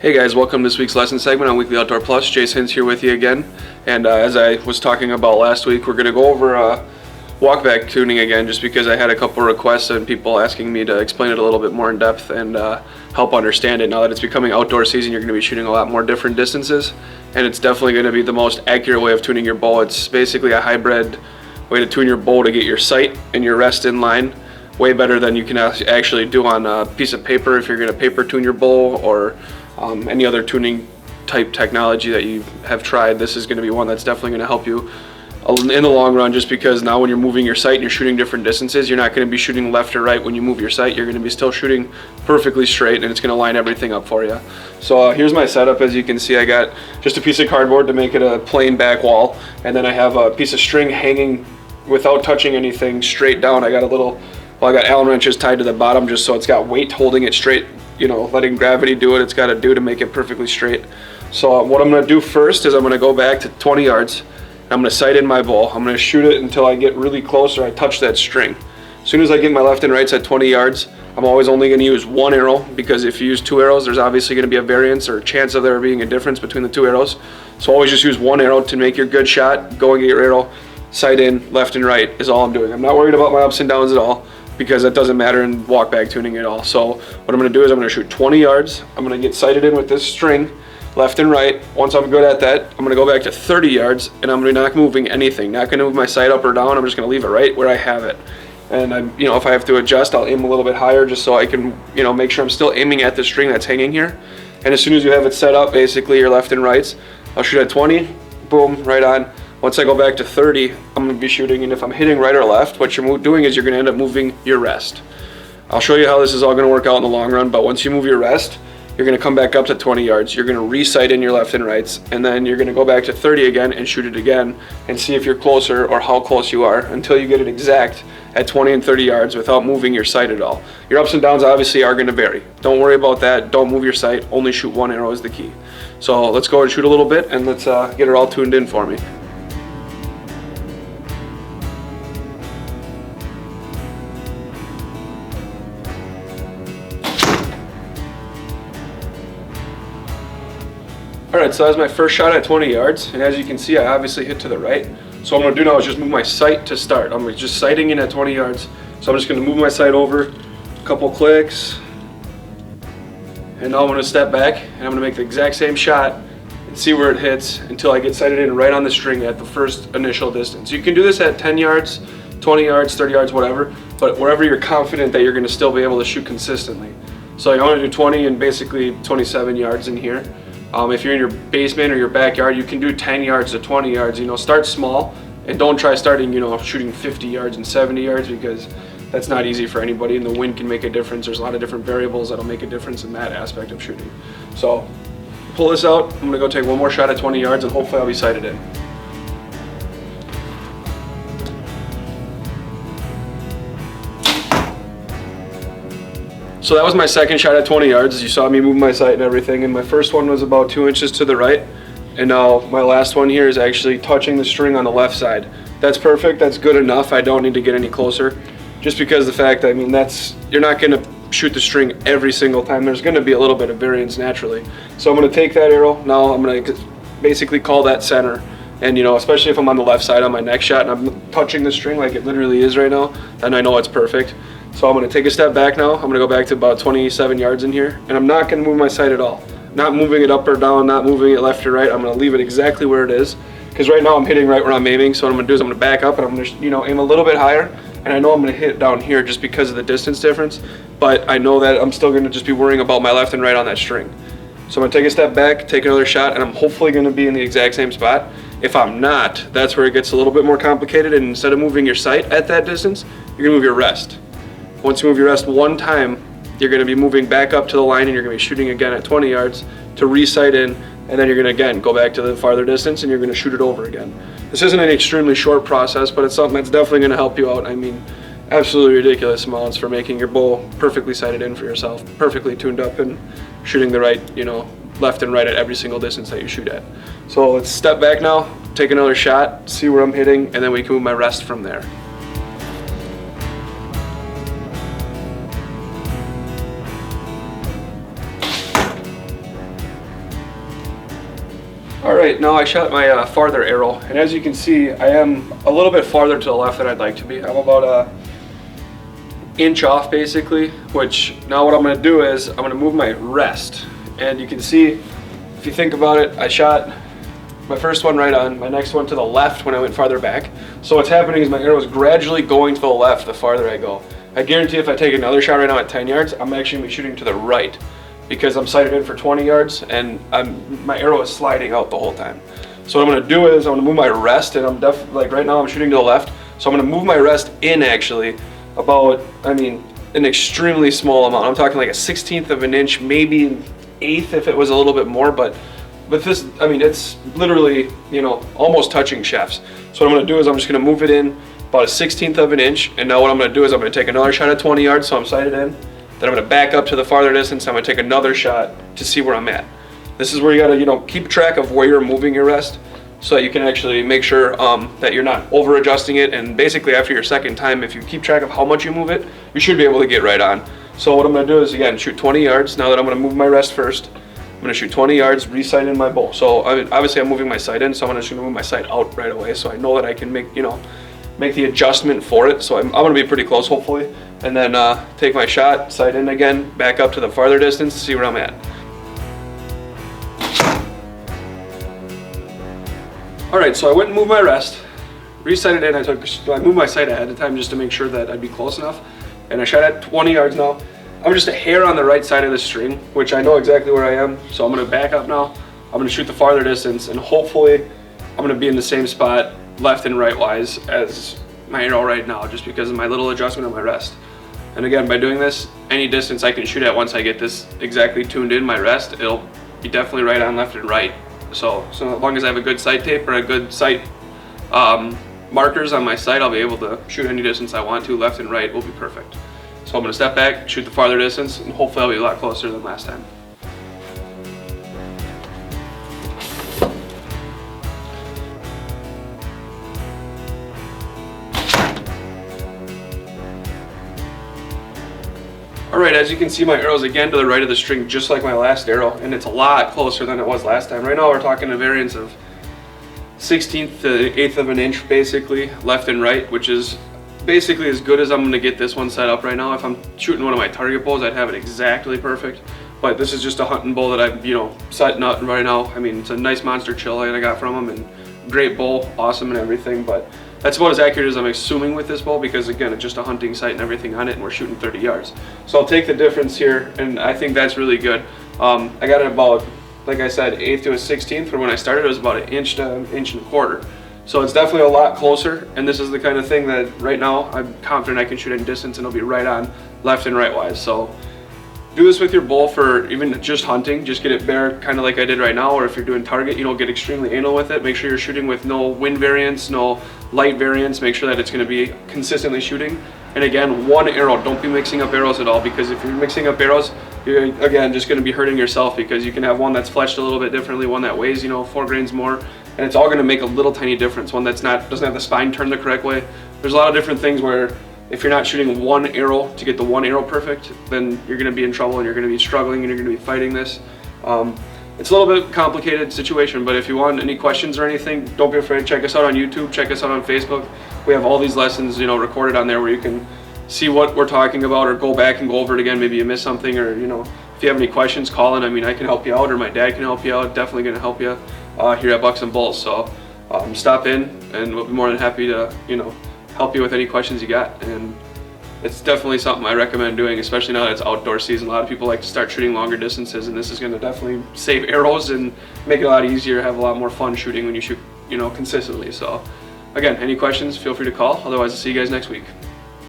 Hey guys, welcome to this week's lesson segment on Weekly Outdoor Plus. Jase Hintz here with you again. And as I was talking about last week, we're going to go over walkback tuning again, just because I had a couple requests and people asking me to explain it a little bit more in depth and help understand it. Now that it's becoming outdoor season, you're going to be shooting a lot more different distances, and it's definitely going to be the most accurate way of tuning your bow. It's basically a hybrid way to tune your bow to get your sight and your rest in line way better than you can actually do on a piece of paper if you're going to paper tune your bow or any other tuning type technology that you have tried. This is going to be one that's definitely going to help you in the long run, just because now when you're moving your sight and you're shooting different distances, you're not going to be shooting left or right when you move your sight. You're going to be still shooting perfectly straight, and it's going to line everything up for you. So here's my setup. As you can see, I got just a piece of cardboard to make it a plain back wall, and then I have a piece of string hanging without touching anything straight down. I got I got Allen wrenches tied to the bottom just so it's got weight holding it straight, letting gravity do what it's got to do to make it perfectly straight. So what I'm going to do first is I'm going to go back to 20 yards. I'm going to sight in my bow. I'm going to shoot it until I get really close or I touch that string. As soon as I get my left and rights at 20 yards, I'm always only going to use one arrow, because if you use two arrows, there's obviously going to be a variance or a chance of there being a difference between the two arrows. So always just use one arrow to make your good shot. Go and get your arrow, sight in, left and right is all I'm doing. I'm not worried about my ups and downs at all, because that doesn't matter in walkback tuning at all. So what I'm going to do is I'm going to shoot 20 yards. I'm going to get sighted in with this string, left and right. Once I'm good at that, I'm going to go back to 30 yards, and I'm not moving anything. Not going to move my sight up or down. I'm just going to leave it right where I have it. And if I have to adjust, I'll aim a little bit higher just so I can, make sure I'm still aiming at the string that's hanging here. And as soon as you have it set up, basically your left and rights, I'll shoot at 20, boom, right on. Once I go back to 30, I'm going to be shooting, and if I'm hitting right or left, what you're doing is you're going to end up moving your rest. I'll show you how this is all going to work out in the long run, but once you move your rest, you're going to come back up to 20 yards. You're going to re-sight in your left and rights, and then you're going to go back to 30 again and shoot it again and see if you're closer or how close you are until you get it exact at 20 and 30 yards without moving your sight at all. Your ups and downs obviously are going to vary. Don't worry about that. Don't move your sight. Only shoot one arrow is the key. So let's go and shoot a little bit, and let's get it all tuned in for me. Alright, so that's my first shot at 20 yards, and as you can see, I obviously hit to the right. So what I'm going to do now is just move my sight to start. I'm just sighting in at 20 yards, so I'm just going to move my sight over, a couple clicks, and now I'm going to step back, and I'm going to make the exact same shot and see where it hits until I get sighted in right on the string at the first initial distance. You can do this at 10 yards, 20 yards, 30 yards, whatever, but wherever you're confident that you're going to still be able to shoot consistently. So you want to do 20 and basically 27 yards in here. If you're in your basement or your backyard, you can do 10 yards to 20 yards. Start small, and don't try starting, shooting 50 yards and 70 yards, because that's not easy for anybody, and the wind can make a difference. There's a lot of different variables that'll make a difference in that aspect of shooting. So pull this out. I'm gonna go take one more shot at 20 yards, and hopefully I'll be sighted in. So that was my second shot at 20 yards. As you saw me move my sight and everything, and my first one was about 2 inches to the right, and now my last one here is actually touching the string on the left side. That's perfect. That's good enough. I don't need to get any closer, just because the fact, you're not going to shoot the string every single time. There's going to be a little bit of variance naturally. So I'm going to take that arrow. Now I'm going to basically call that center. And especially if I'm on the left side on my next shot and I'm touching the string like it literally is right now, then I know it's perfect. So I'm going to take a step back now. I'm going to go back to about 27 yards in here, and I'm not going to move my sight at all. Not moving it up or down, not moving it left or right. I'm going to leave it exactly where it is, because right now I'm hitting right where I'm aiming. So what I'm going to do is I'm going to back up, and I'm going to aim a little bit higher, and I know I'm going to hit down here just because of the distance difference, but I know that I'm still going to just be worrying about my left and right on that string. So I'm going to take a step back, take another shot, and I'm hopefully going to be in the exact same spot. If I'm not, that's where it gets a little bit more complicated, and instead of moving your sight at that distance, you're going to move your rest. Once you move your rest one time, you're going to be moving back up to the line, and you're going to be shooting again at 20 yards to re-sight in, and then you're going to again go back to the farther distance, and you're going to shoot it over again. This isn't an extremely short process, but it's something that's definitely going to help you out. Absolutely ridiculous amounts for making your bow perfectly sighted in for yourself, perfectly tuned up, and shooting the right, left and right at every single distance that you shoot at. So let's step back now, take another shot, see where I'm hitting, and then we can move my rest from there. All right, now I shot my farther arrow, and as you can see, I am a little bit farther to the left than I'd like to be. I'm about a inch off basically, which now what I'm going to do is I'm going to move my rest. And you can see, if you think about it, I shot my first one right on, my next one to the left when I went farther back. So what's happening is my arrow is gradually going to the left the farther I go. I guarantee if I take another shot right now at 10 yards, I'm actually going to be shooting to the right because I'm sighted in for 20 yards and my arrow is sliding out the whole time. So what I'm going to do is I'm going to move my rest, and I'm definitely, like right now I'm shooting to the left, so I'm going to move my rest in actually about, I mean, an extremely small amount. I'm talking like a 1/16 of an inch, maybe an eighth if it was a little bit more, but this, I mean, it's literally, you know, almost touching chefs. So what I'm going to do is I'm just going to move it in about a 1/16 of an inch, and now what I'm going to do is I'm going to take another shot at 20 yards, so I'm sighted in. Then I'm going to back up to the farther distance. I'm going to take another shot to see where I'm at. This is where you got to, you know, keep track of where you're moving your rest so that you can actually make sure that you're not over adjusting it. And basically after your second time, if you keep track of how much you move it, you should be able to get right on. So what I'm going to do is, again, shoot 20 yards. Now that I'm going to move my rest first, I'm going to shoot 20 yards, re-sight in my bow. So I mean, obviously I'm moving my sight in, so I'm just going to move my sight out right away, so I know that I can make, you know, make the adjustment for it. So I'm going to be pretty close, hopefully. And then take my shot, sight in again, back up to the farther distance, see where I'm at. All right, so I went and moved my rest, re-sighted in. I moved my sight ahead of time just to make sure that I'd be close enough. And I shot at 20 yards now. I'm just a hair on the right side of the string, which I know exactly where I am. So I'm going to back up now. I'm going to shoot the farther distance, and hopefully I'm going to be in the same spot, left and right wise, as my arrow right now, just because of my little adjustment on my rest. And again, by doing this, any distance I can shoot at once I get this exactly tuned in my rest, it'll be definitely right on left and right. So as long as I have a good sight tape or a good sight markers on my sight, I'll be able to shoot any distance I want to. Left and right will be perfect. So I'm going to step back, shoot the farther distance, and hopefully I'll be a lot closer than last time. Alright, as you can see, my arrow's again to the right of the string, just like my last arrow, and it's a lot closer than it was last time. Right now we're talking a variance of 1/16 to 1/8 of an inch, basically, left and right, which is basically as good as I'm going to get this one set up right now. If I'm shooting one of my target bows, I'd have it exactly perfect. But this is just a hunting bow that I'm, you know, setting up right now. I mean, it's a nice monster chill that I got from them, and great bow, awesome and everything, but that's about as accurate as I'm assuming with this bow, because again, it's just a hunting sight and everything on it, and we're shooting 30 yards. So I'll take the difference here, and I think that's really good. I got it about, like I said, 1/8 to a 1/16. For when I started, it was about an inch to an inch and a quarter. So it's definitely a lot closer, and this is the kind of thing that right now I'm confident I can shoot any distance and it'll be right on left and right wise. So do this with your bow for even just hunting. Just get it bare, kind of like I did right now, or if you're doing target, you know, get extremely anal with it. Make sure you're shooting with no wind variance, no light variance. Make sure that it's going to be consistently shooting. And again, one arrow. Don't be mixing up arrows at all, because if you're mixing up arrows, you're again just going to be hurting yourself, because you can have one that's fletched a little bit differently, one that weighs, you know, 4 grains more, and it's all going to make a little tiny difference. One that's doesn't have the spine turned the correct way. There's a lot of different things where if you're not shooting one arrow to get the one arrow perfect, then you're going to be in trouble and you're going to be struggling and you're going to be fighting this. It's a little bit complicated situation, but if you want any questions or anything, don't be afraid. Check us out on YouTube, check us out on Facebook. We have all these lessons, you know, recorded on there where you can see what we're talking about, or go back and go over it again. Maybe you missed something, or, you know, if you have any questions, call in. I mean, I can help you out, or my dad can help you out. Definitely going to help you here at Bucks and Bulls. So stop in, and we'll be more than happy to, you know, help you with any questions you got. And it's definitely something I recommend doing, especially now that it's outdoor season. A lot of people like to start shooting longer distances, and this is going to definitely save arrows and make it a lot easier, have a lot more fun shooting when you shoot, you know, consistently. So again, any questions, feel free to call. Otherwise, I'll see you guys next week.